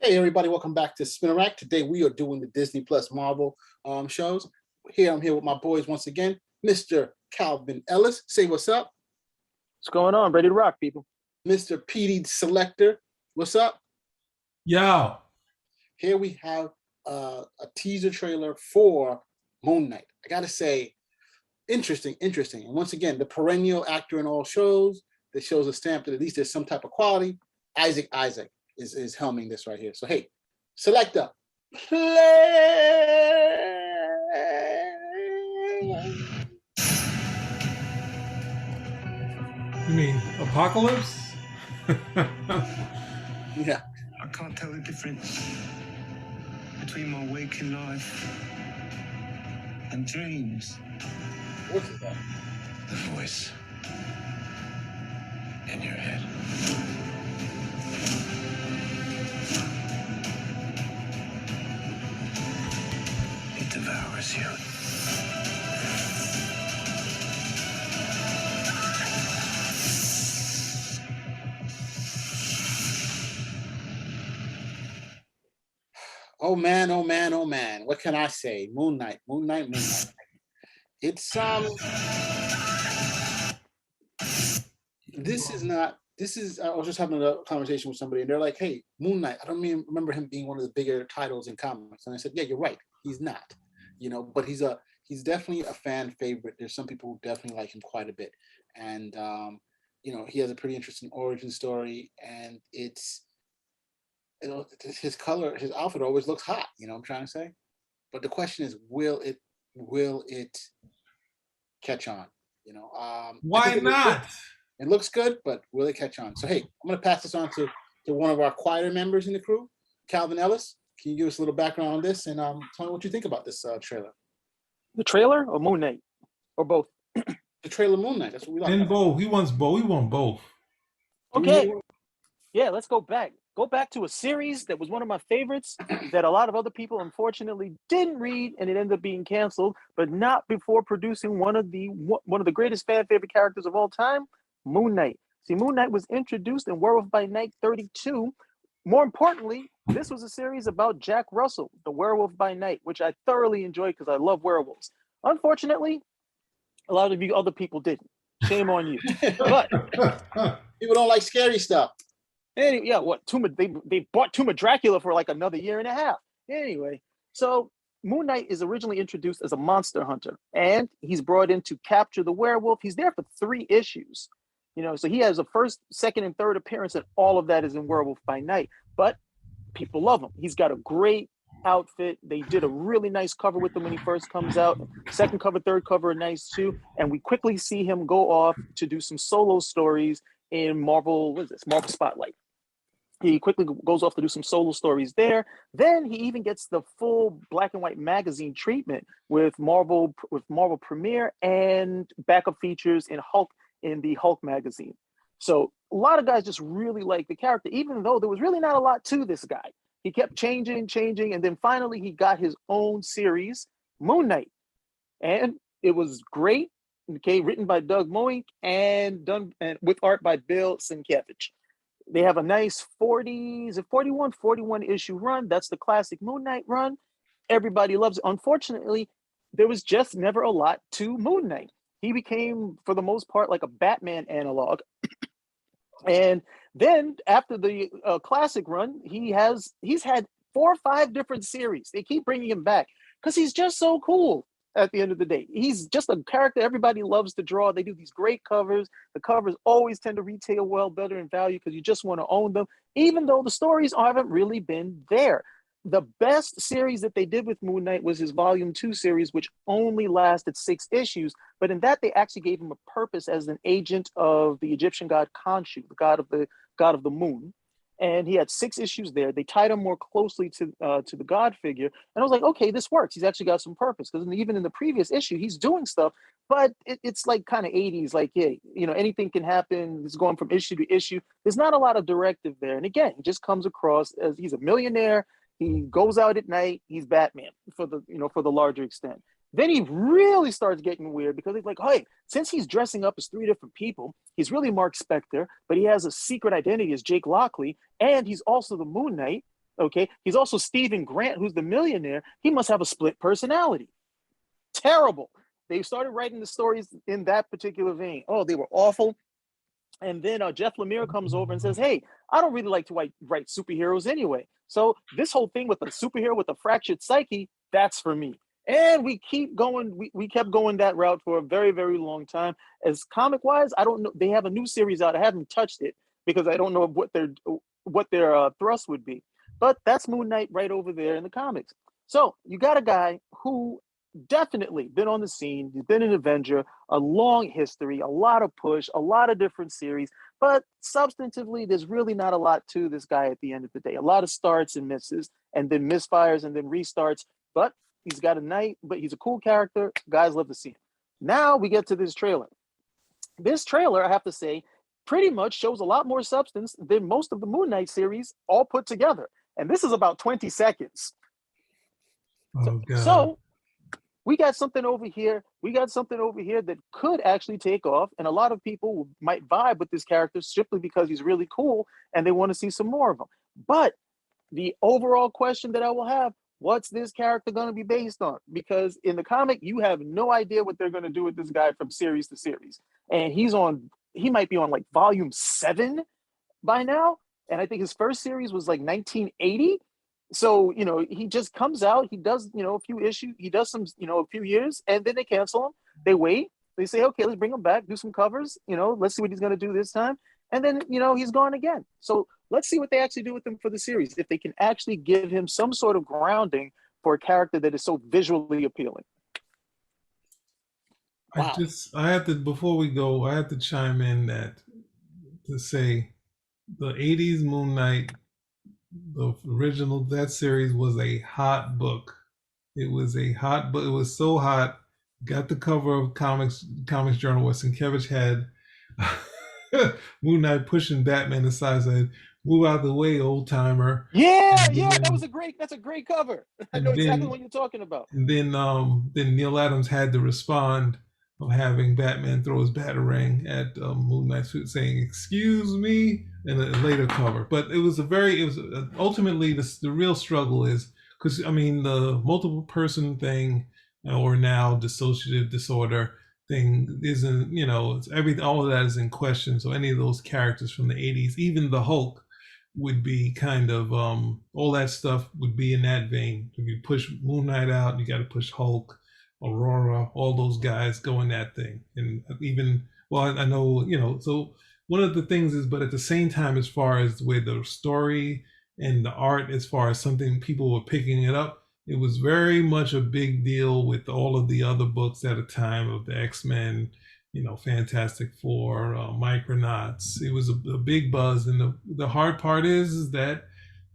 Hey everybody, welcome back to Spinner Rack. Today we are doing the Disney Plus Marvel shows. I'm here with my boys once again, Mr. Calvin Ellis. Say what's up. What's going on? Ready to rock, people. Mr. PD Selector. What's up? Yo. Here we have a teaser trailer for Moon Knight. I gotta say, interesting. And once again, the perennial actor in all shows that shows a stamp that at least there's some type of quality. Isaac is helming this right here. So hey, Selector, play. You mean Apocalypse? Yeah. I can't tell the difference between my waking life and dreams. What is that? The voice in your head. It devours you. Oh man. What can I say? Moon Knight. It's I was just having a conversation with somebody and they're like, hey, Moon Knight, I don't remember him being one of the bigger titles in comics. And I said, yeah, you're right. He's not, but he's definitely a fan favorite. There's some people who definitely like him quite a bit. And he has a pretty interesting origin story, and it's his outfit always looks hot, I'm trying to say. But the question is, will it catch on? Why not? It looks good, but will it catch on? So hey, I'm gonna pass this on to one of our quieter members in the crew, Calvin Ellis. Can you give us a little background on this and tell me what you think about this trailer? The trailer or Moon Knight? Or both? The trailer Moon Knight, that's what we like. And both. He wants both. We want both. Okay. Yeah, let's go back. Go back to a series that was one of my favorites that a lot of other people unfortunately didn't read, and it ended up being canceled, but not before producing one of the greatest fan favorite characters of all time, Moon Knight. See, Moon Knight was introduced in Werewolf by Night 32. More importantly, this was a series about Jack Russell, the Werewolf by Night, which I thoroughly enjoyed because I love werewolves. Unfortunately, a lot of you other people didn't. Shame on you. But people don't like scary stuff. Anyway, yeah, they bought Tomb of Dracula for like another year and a half. Anyway, so Moon Knight is originally introduced as a monster hunter, and he's brought in to capture the werewolf. He's there for 3 issues, so he has a first, second, and third appearance, and all of that is in Werewolf by Night. But people love him. He's got a great outfit. They did a really nice cover with him when he first comes out. Second cover, third cover are nice too. And we quickly see him go off to do some solo stories in Marvel Spotlight. He quickly goes off to do some solo stories there. Then he even gets the full black and white magazine treatment with Marvel Premiere and backup features in the Hulk magazine. So a lot of guys just really like the character, even though there was really not a lot to this guy. He kept changing, and then finally he got his own series, Moon Knight. And it was great, written by Doug Moench and done with art by Bill Sienkiewicz. They have a nice 41 issue run. That's the classic Moon Knight run. Everybody loves it. Unfortunately, there was just never a lot to Moon Knight. He became, for the most part, like a Batman analog. And then after the classic run, he's had 4 or 5 different series. They keep bringing him back because he's just so cool. At the end of the day, he's just a character everybody loves to draw. They do these great covers. The covers always tend to retail well, better in value because you just want to own them, even though the stories haven't really been there. The best series that they did with Moon Knight was his Volume 2 series, which only lasted 6 issues. But in that, they actually gave him a purpose as an agent of the Egyptian god Khonshu, the god of the moon. And he had 6 issues there. They tied him more closely to the God figure. And I was like, okay, this works. He's actually got some purpose. Because even in the previous issue, he's doing stuff, but it's like kind of 80s, like, yeah, anything can happen. It's going from issue to issue. There's not a lot of directive there. And again, he just comes across as he's a millionaire. He goes out at night. He's Batman for the larger extent. Then he really starts getting weird because he's like, hey, since he's dressing up as 3 different people, he's really Mark Spector, but he has a secret identity as Jake Lockley, and he's also the Moon Knight. Okay, he's also Stephen Grant, who's the millionaire. He must have a split personality. Terrible. They started writing the stories in that particular vein. Oh, they were awful. And then Jeff Lemire comes over and says, "Hey, I don't really like to write superheroes anyway. So this whole thing with a superhero with a fractured psyche, that's for me." And we keep going. We kept going that route for a very, very long time. As comic wise, I don't know. They have a new series out. I haven't touched it because I don't know what their thrust would be. But that's Moon Knight right over there in the comics. So you got a guy who definitely been on the scene. He's been an Avenger, a long history, a lot of push, a lot of different series. But substantively, there's really not a lot to this guy at the end of the day. A lot of starts and misses, and then misfires and then restarts. But he's got a night, but he's a cool character. Guys love to see him. Now we get to this trailer. This trailer, I have to say, pretty much shows a lot more substance than most of the Moon Knight series all put together. And this is about 20 seconds. Oh, God. So we got something over here. We got something over here that could actually take off. And a lot of people might vibe with this character simply because he's really cool and they want to see some more of him. But the overall question that I will have, what's this character going to be based on? Because in the comic, you have no idea what they're going to do with this guy from series to series. And he might be on like volume 7 by now. And I think his first series was like 1980. So, he just comes out, he does, a few issues, he does some, a few years, and then they cancel him. They wait, they say, okay, let's bring him back, do some covers, let's see what he's going to do this time. And then, he's gone again. So let's see what they actually do with him for the series, if they can actually give him some sort of grounding for a character that is so visually appealing. Wow. Before we go, I have to chime in to say the 80s Moon Knight, the original, that series was a hot book. It was a hot book. It was so hot. Got the cover of Comics Journal where Sienkiewicz had Moon Knight pushing Batman aside, saying, "Move out the way, old timer." That's a great cover. I know exactly what you're talking about. And then Neil Adams had to respond of having Batman throw his batarang at Moon Knight, saying "Excuse me," in a later cover. But it was ultimately the real struggle is because the multiple person thing or now dissociative disorder thing isn't, all of that is in question. So any of those characters from the 80s, even the Hulk, would be kind of all that stuff would be in that vein. If you push Moon Knight out, you got to push Hulk, Aurora, all those guys go in that thing. And even, I know, so one of the things is, but at the same time, as far as the way the story and the art, as far as something people were picking it up, it was very much a big deal with all of the other books at a time of the X-Men, Fantastic Four, Micronauts. It was a big buzz. And the hard part is that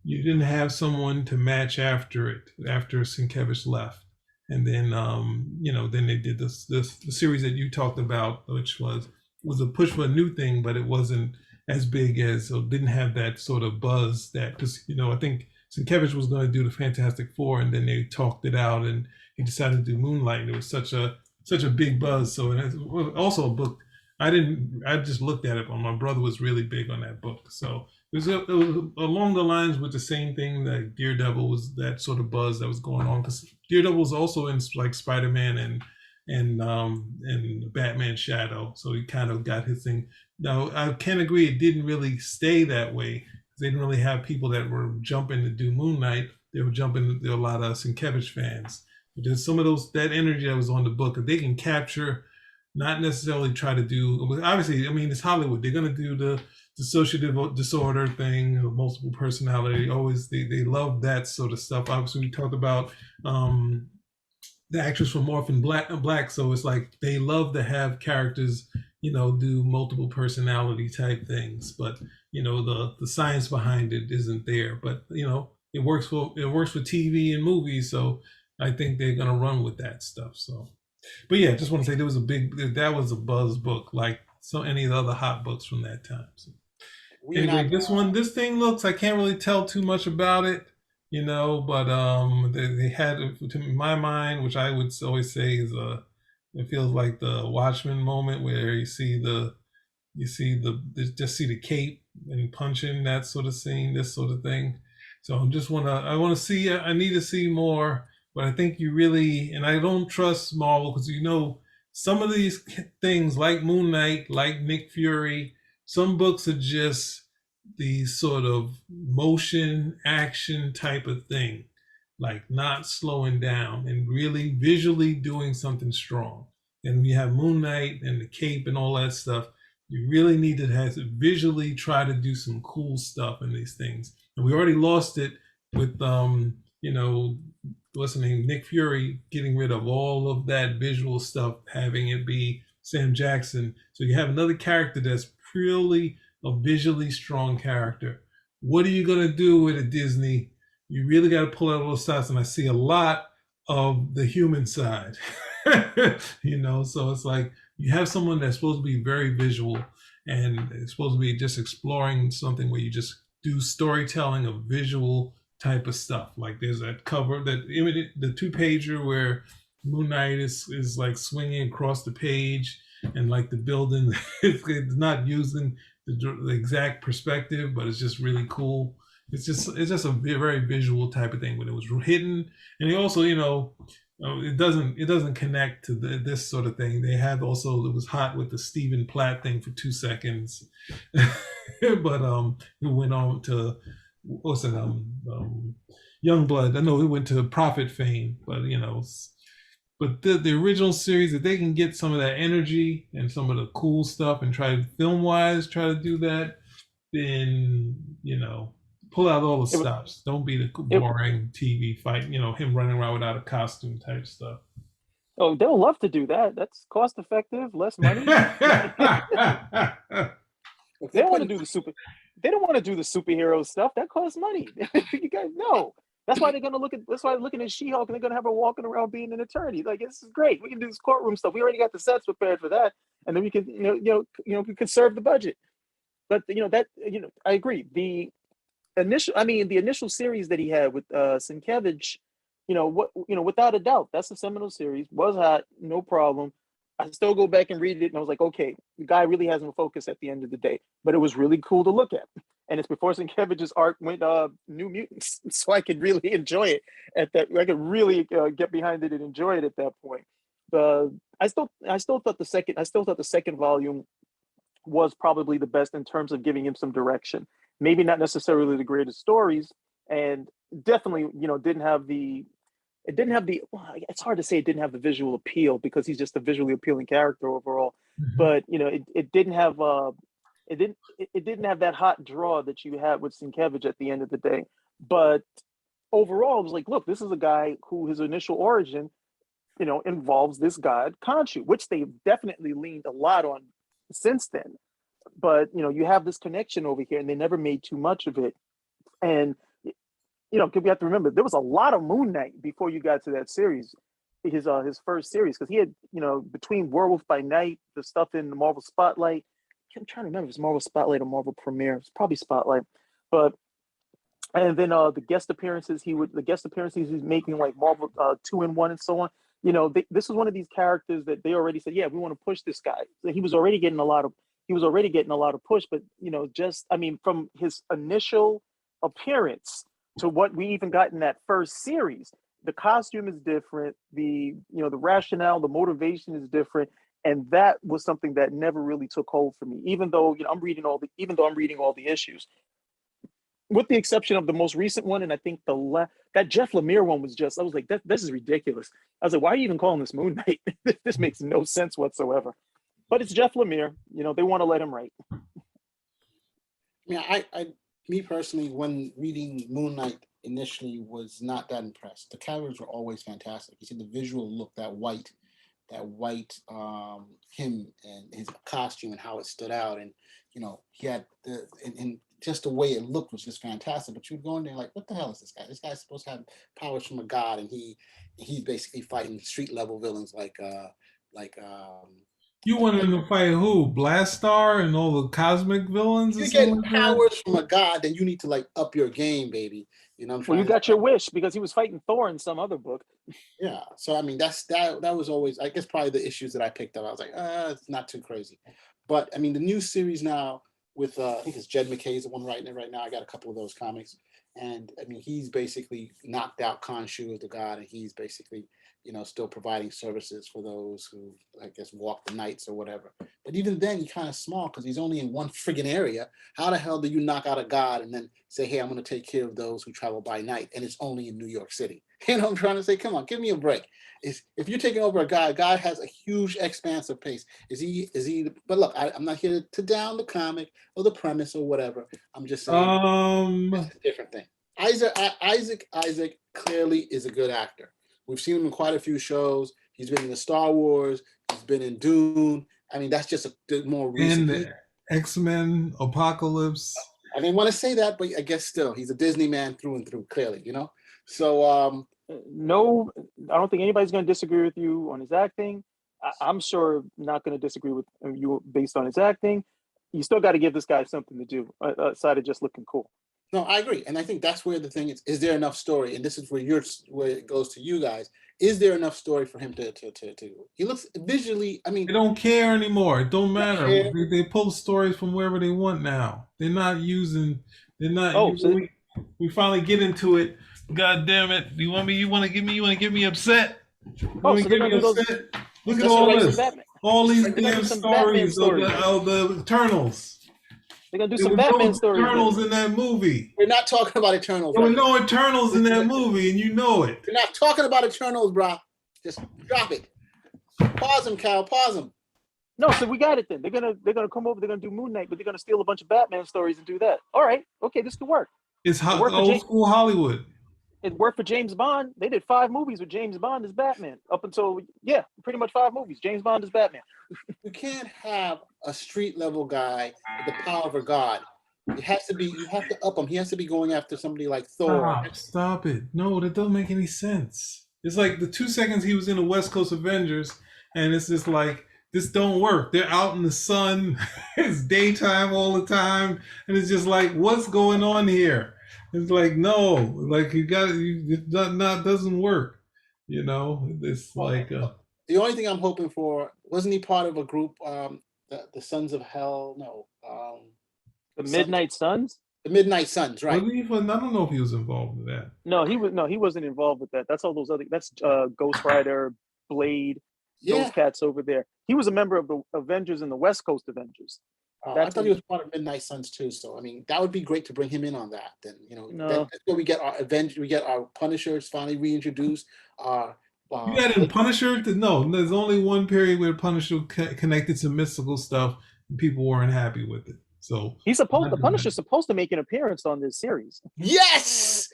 you didn't have someone to match after Sienkiewicz left. And then, then they did the series that you talked about, which was a push for a new thing, but it wasn't as big as, so didn't have that sort of buzz because, I think Sienkiewicz was going to do the Fantastic Four, and then they talked it out, and he decided to do Moonlight, and it was such a big buzz. So it was also a book. I just looked at it, but my brother was really big on that book. So it was along the lines with the same thing that Daredevil was, that sort of buzz that was going on, because Daredevil was also in like Spider-Man and Batman Shadow. So he kind of got his thing. Now I can agree it didn't really stay that way. They didn't really have people that were jumping to do Moon Knight. They were jumping. There were a lot of Sienkiewicz fans. But there's some of that energy that was on the book. If they can capture, not necessarily try to do. Obviously, it's Hollywood. They're going to do the dissociative disorder thing, multiple personality. Always, they love that sort of stuff. Obviously, we talked about the actress from Orphan Black. So it's like they love to have characters, do multiple personality type things. But the science behind it isn't there. But it works for TV and movies. So I think they're gonna run with that stuff. So, but yeah, just want to say that was a buzz book, like so any of the other hot books from that time. So anyway, this thing looks, I can't really tell too much about it, but they had, to my mind, which I would always say is it feels like the Watchmen moment where you see the cape and punching, that sort of scene, this sort of thing. So I want to see, I need to see more, but I think you really, and I don't trust Marvel because some of these things like Moon Knight, like Nick Fury, some books are just these sort of motion action type of thing, like not slowing down and really visually doing something strong. And we have Moon Knight and the cape and all that stuff. You really need to have to visually try to do some cool stuff in these things. And we already lost it with what's the name, Nick Fury getting rid of all of that visual stuff, having it be Sam Jackson. So you have another character that's purely a visually strong character. What are you gonna do with it, Disney? You really got to pull out all the stops, and I see a lot of the human side. So it's like you have someone that's supposed to be very visual, and it's supposed to be just exploring something where you just do storytelling of visual type of stuff. Like there's that cover, the 2-pager where Moon Knight is like swinging across the page, and like the building, it's not using the exact perspective, but it's just really cool. It's just a very visual type of thing when it was hidden, and they also it doesn't connect to this sort of thing. They had also, it was hot with the Stephen Platt thing for 2 seconds, but it went on to what's it Youngblood. I know it went to Prophet fame, but but the original series, if they can get some of that energy and some of the cool stuff and try film wise try to do that, then pull out all the stops. Don't be the boring TV fight, him running around without a costume type stuff. Oh, they'll love to do that. That's cost effective, less money. They don't want to do they don't want to do the superhero stuff. That costs money. You guys know. That's why that's why they're looking at She-Hulk and they're gonna have her walking around being an attorney. Like, this is great. We can do this courtroom stuff. We already got the sets prepared for that. And then we can, we conserve the budget. But I agree. The initial series that he had with Sienkiewicz, without a doubt, that's a seminal series. Was hot, no problem. I still go back and read it, and I was like, okay, the guy really has no focus at the end of the day. But it was really cool to look at. And it's before Sienkiewicz's arc went New Mutants, so I could really enjoy it at that. I could really get behind it and enjoy it at that point. I still thought the second volume was probably the best in terms of giving him some direction. Maybe not necessarily the greatest stories, and definitely didn't have the. Well, it's hard to say it didn't have the visual appeal because he's just a visually appealing character overall. Mm-hmm. But it didn't have it didn't have that hot draw that you had with Sienkiewicz at the end of the day. But overall, it was like, look, this is a guy who his initial origin, involves this god Khonshu, which they've definitely leaned a lot on since then. But you have this connection over here, and they never made too much of it. And we have to remember there was a lot of Moon Knight before you got to that series, his first series, because he had between Werewolf by Night, the stuff in the Marvel Spotlight. I'm trying to remember if it's Marvel Spotlight or Marvel Premiere. It's probably Spotlight, and then the guest appearances he's making, like Marvel 2-in-1 and so on. This was one of these characters that they already said, yeah, we want to push this guy. So he was already getting a lot of push, but from his initial appearance to what we even got in that first series, the costume is different. The rationale, the motivation is different. And that was something that never really took hold for me, even though I'm reading all the issues, with the exception of the most recent one. And I think that Jeff Lemire one was I was like, this is ridiculous. I was like, why are you even calling this Moon Knight? This makes no sense whatsoever. But it's Jeff Lemire. They want to let him write. Yeah, me personally, when reading Moon Knight initially, was not that impressed. The characters were always fantastic. You see the visual look, that white him and his costume and how it stood out, and he had and just the way it looked was just fantastic. But you would go in there like, what the hell is this guy? This guy's supposed to have powers from a god, and he's basically fighting street level villains like you wanted him to fight who? Blastar and all the cosmic villains? You get powers from a god, then you need to like up your game, baby. Well, you got your wish because he was fighting Thor in some other book. Yeah, so that was always, I guess, probably the issues that I picked up. I was like, it's not too crazy. But the new series now with I think it's Jed McKay's the one writing it right now. I got a couple of those comics, And I mean, he's basically knocked out Khonshu as the god, and he's basically, still providing services for those who, I guess, walk the nights or whatever. But even then, he's kind of small because he's only in one friggin' area. How the hell do you knock out a god and then say, hey, I'm going to take care of those who travel by night, and it's only in New York City? You know what I'm trying to say? Come on, give me a break. If you're taking over a god has a huge expanse of pace. Is he? But look, I'm not here to down the comic or the premise or whatever. I'm just saying it's a different thing. Isaac clearly is a good actor. We've seen him in quite a few shows. He's been in the Star Wars. He's been in Dune. I mean, that's just a more recent. And X-Men, Apocalypse. I didn't want to say that, but I guess still, he's a Disney man through and through, clearly, So, no, I don't think anybody's going to disagree with you on his acting. I'm sure not going to disagree with you based on his acting. You still got to give this guy something to do aside of just looking cool. No, I agree, and I think that's where the thing is. Is there enough story? And this is where it goes to you guys. Is there enough story for him to? He looks visually. I mean, they don't care anymore. It don't matter. They pull stories from wherever they want now. They're not using. They're not. So we finally get into it. God damn it! You want to get me upset? So they're gonna do those. Look at all this. All these damn stories of the Eternals. They're gonna do some Batman stories. Eternals in that movie. We're not talking about Eternals. There were no Eternals in that movie, and you know it. We're not talking about Eternals, bro. Just drop it. Pause him, Cal. Pause him. No, so we got it then. They're gonna come over. They're gonna do Moon Knight, but they're gonna steal a bunch of Batman stories and do that. All right, okay, this could work. It's old school Hollywood. It worked for James Bond. They did 5 movies with James Bond as Batman up until pretty much 5 movies. James Bond as Batman. You can't have a street level guy with the power of a god. You have to up him. He has to be going after somebody like Thor. Stop it. No, that doesn't make any sense. It's like the 2 seconds he was in the West Coast Avengers, and it's just like, this don't work. They're out in the sun. It's daytime all the time. And it's just like, what's going on here? It's like, no, like it doesn't work. It's like the only thing I'm hoping for, wasn't he part of a group, the Sons of Hell? No. The Midnight Suns? The Midnight Suns, right. I don't know if he was involved with that. He wasn't involved with that. That's all those other, that's Ghost Rider, Blade, those cats over there. He was a member of the Avengers and the West Coast Avengers. I thought he was part of Midnight Suns too. So I mean, that would be great to bring him in on that. Then that's where we get our Avengers, we get our Punishers finally reintroduced. You got in Punisher? No, there's only one period where Punisher connected to mystical stuff, and people weren't happy with it. So the Punisher's supposed to make an appearance on this series. Yes.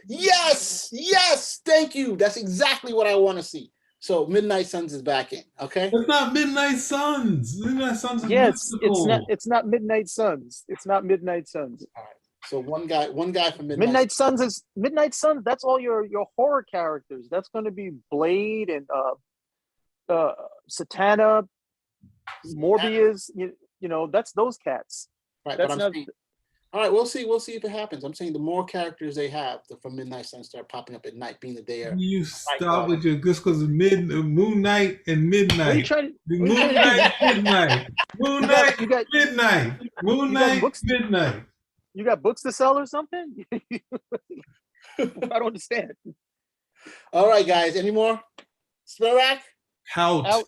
Thank you. That's exactly what I want to see. So Midnight Suns is back in. Okay. It's not Midnight Suns. Midnight Suns is mystical. It's not Midnight Suns. It's not Midnight Suns. All right. So one guy from Midnight Suns is Midnight Suns. That's all your horror characters. That's going to be Blade and Satana, Morbius. That's those cats. Right. That's not. All right, we'll see. We'll see if it happens. I'm saying the more characters they have from Midnight Suns start popping up at night, being that they are. You stop with your just because Moon Knight and Midnight. Moon Knight, Midnight. Moon Knight, Midnight. Moon Knight, Midnight. You got books to sell or something? I don't understand. All right, guys. Any more? Spirak? Out.